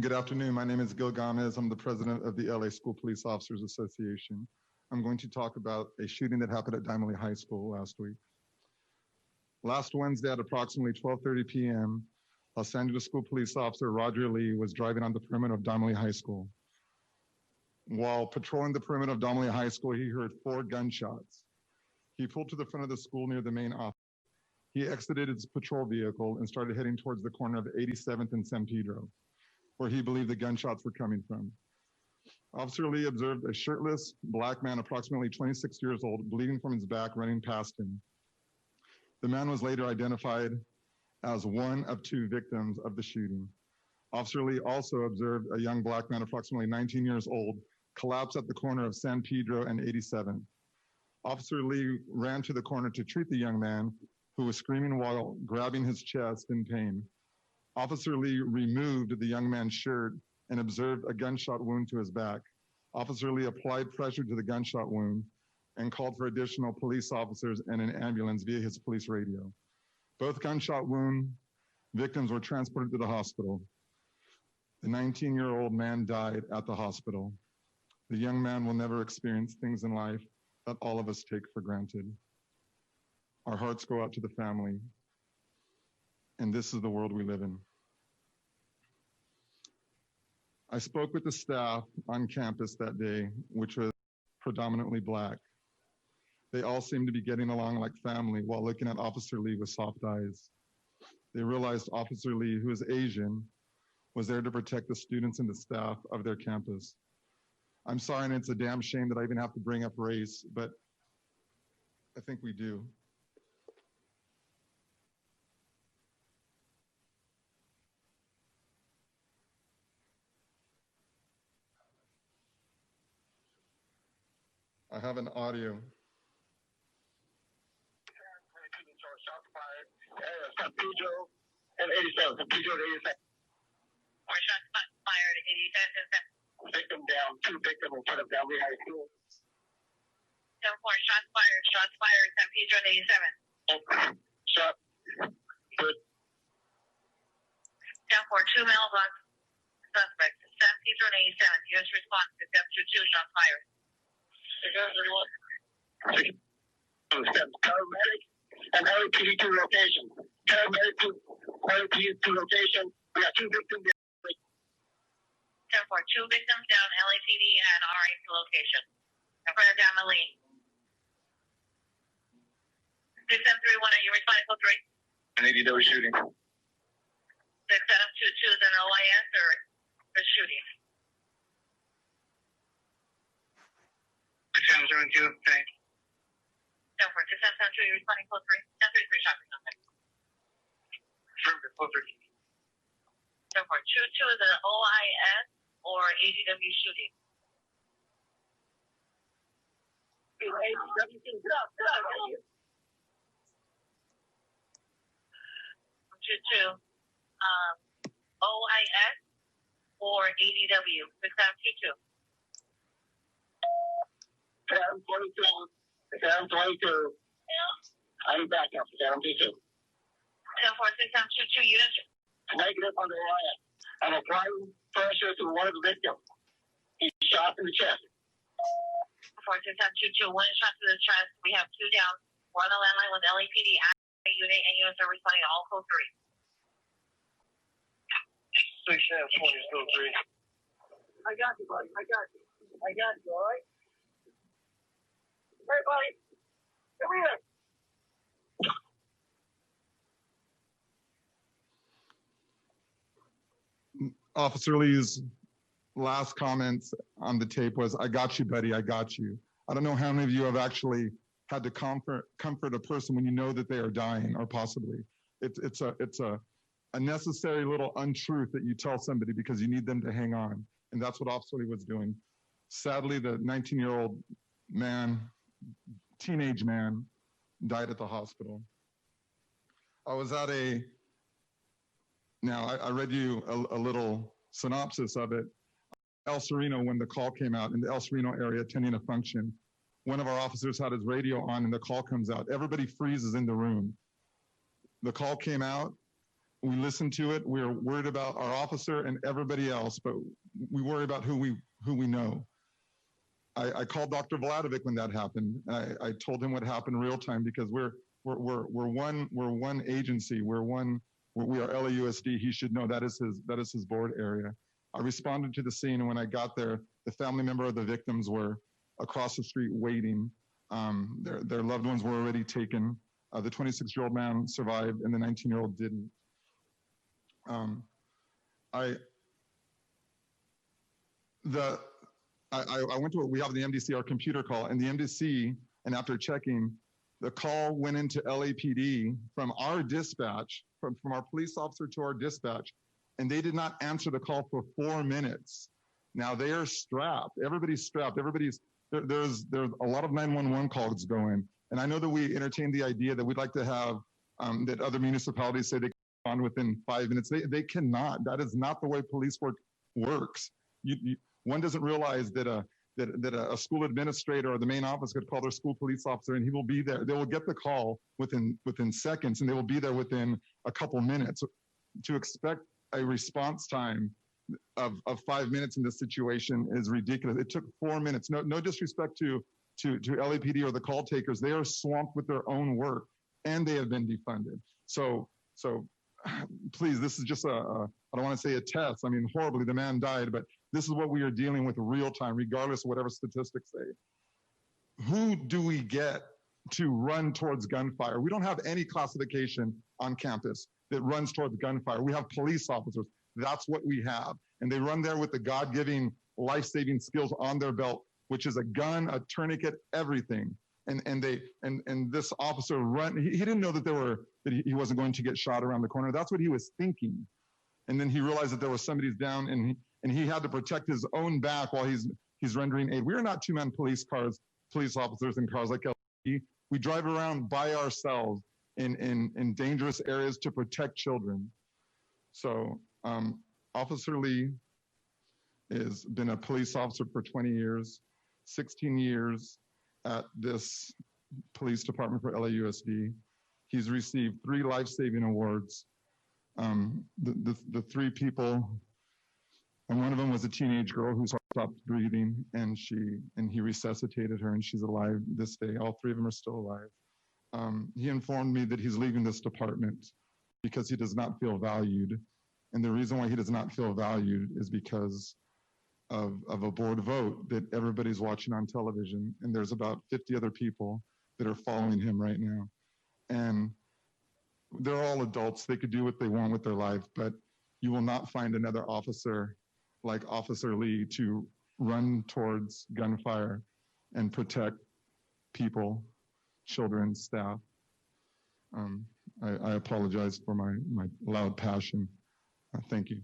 Good afternoon. My name is Gil Gomez. I'm the president of the LA School Police Officers Association. I'm going to talk about a shooting that happened at Diamond High School last week. Last Wednesday at approximately 12:30 p.m., Los Angeles School Police Officer Roger Lee was driving on the perimeter of Diamond High School. While patrolling the perimeter of Diamond High School, he heard 4 gunshots. He pulled to the front of the school near the main office. He exited his patrol vehicle and started heading towards the corner of 87th and San Pedro, where he believed the gunshots were coming from. Officer Lee observed a shirtless black man, approximately 26 years old, bleeding from his back, running past him. The man was later identified as one of 2 victims of the shooting. Officer Lee also observed a young black man, approximately 19 years old, collapse at the corner of San Pedro and 87th. Officer Lee ran to the corner to treat the young man, who was screaming while grabbing his chest in pain. Officer Lee removed the young man's shirt and observed a gunshot wound to his back. Officer Lee applied pressure to the gunshot wound and called for additional police officers and an ambulance via his police radio. Both gunshot wound victims were transported to the hospital. The 19-year-old man died at the hospital. The young man will never experience things in life that all of us take for granted. Our hearts go out to the family, and this is the world we live in. I spoke with the staff on campus that day, which was predominantly Black. They all seemed to be getting along like family while looking at Officer Lee with soft eyes. They realized Officer Lee, who is Asian, was there to protect the students and the staff of their campus. I'm sorry, and it's a damn shame that I even have to bring up race, but I think we do. I have an audio. San Pedro and 87. San Pedro and 87. More shots fired at 87. Victim down, 2 victims in front of Diamond High School. 10-4, shots fired, San Pedro and 87. Shot. Good. 10-4, 2 mailbox suspects, San Pedro and 87. U.S. response to 10-2, shots fired. Paramedic and LAPD to location. Paramedic to LAPD to location. We got 2 victims there. 10-4, 2 victims down, LAPD and RA to location. In front of Diamond Lee. 6731, are you responding code 3? An ADW shooting. 6722 is an OIS or the shooting? 6772, okay. 10-4, 6772, you're responding code 3? 1033 shots or something. Affirmative, code 3. 10-4, 22 is an OIS or ADW shooting? 22, OIS or ADW, 6722. 722. I'm back up, 722. 10-4, 6722, units. Negative on the riot. I'm applying pressure to one of the victims. He's shot in the chest. 46722, 1 shot to the chest. We have 2 down. We're on the landline with LAPD, unit, and units are responding to all code 3. 6720, code 3. I got you, buddy. I got you, all right? Hey, buddy. Come here. Officer Lee's last comments on the tape was, "I got you, buddy, I got you." I don't know how many of you have actually had to comfort a person when you know that they are dying, or possibly. It's a necessary little untruth that you tell somebody because you need them to hang on. And that's what Officer Lee was doing. Sadly, the 19-year-old man, teenage man, died at the hospital. I was at I read you a little synopsis of it. El Sereno, when the call came out in the El Sereno area attending a function, one of our officers had his radio on and the call comes out. Everybody freezes in the room. The call came out We listen to it. We're worried about our officer and everybody else, but we worry about who we know. I called Dr. Vladovic when that happened. I told him what happened real time because we're one agency. We are LAUSD. He should know that is his board area. I responded to the scene, and when I got there, the family member of the victims were across the street waiting. Their loved ones were already taken. The 26-year-old man survived, and the 19-year-old didn't. I went to we have the MDC, our computer call, and the MDC, and after checking, the call went into LAPD from our dispatch, from our police officer to our dispatch, and they did not answer the call for 4 minutes. Now they are strapped. Everybody's strapped. There's a lot of 911 calls going, and I know that we entertained the idea that we'd like to have that other municipalities say they can respond within 5 minutes. They cannot. That is not the way police work works. One doesn't realize that a school administrator or the main office could call their school police officer, and he will be there. They will get the call within seconds, and they will be there within a couple minutes. To expect a response time of 5 minutes in this situation is ridiculous. It took 4 minutes. No disrespect to LAPD or the call takers. They are swamped with their own work, and they have been defunded. So please, this is just I don't want to say a test. I mean, horribly, the man died, but this is what we are dealing with real time, regardless of whatever statistics say. Who do we get to run towards gunfire? We don't have any classification on campus that runs towards gunfire. We have police officers. That's what we have. And they run there with the God-giving life-saving skills on their belt, which is a gun, a tourniquet, everything. And this officer he didn't know that he wasn't going to get shot around the corner. That's what he was thinking. And then he realized that there was somebody down, and he had to protect his own back while he's rendering aid. We are not two-man police officers in cars like LAPD. We drive around by ourselves in dangerous areas to protect children. So Officer Lee has been a police officer for 20 years, 16 years at this police department for LAUSD. He's received 3 life-saving awards. The 3 people, and one of them was a teenage girl who stopped breathing, and he resuscitated her, and she's alive this day. All 3 of them are still alive. He informed me that he's leaving this department because he does not feel valued. And the reason why he does not feel valued is because of a board vote that everybody's watching on television. And there's about 50 other people that are following him right now. And they're all adults. They could do what they want with their life, but you will not find another officer like Officer Lee to run towards gunfire and protect people, children, staff. I apologize for my loud passion. Thank you.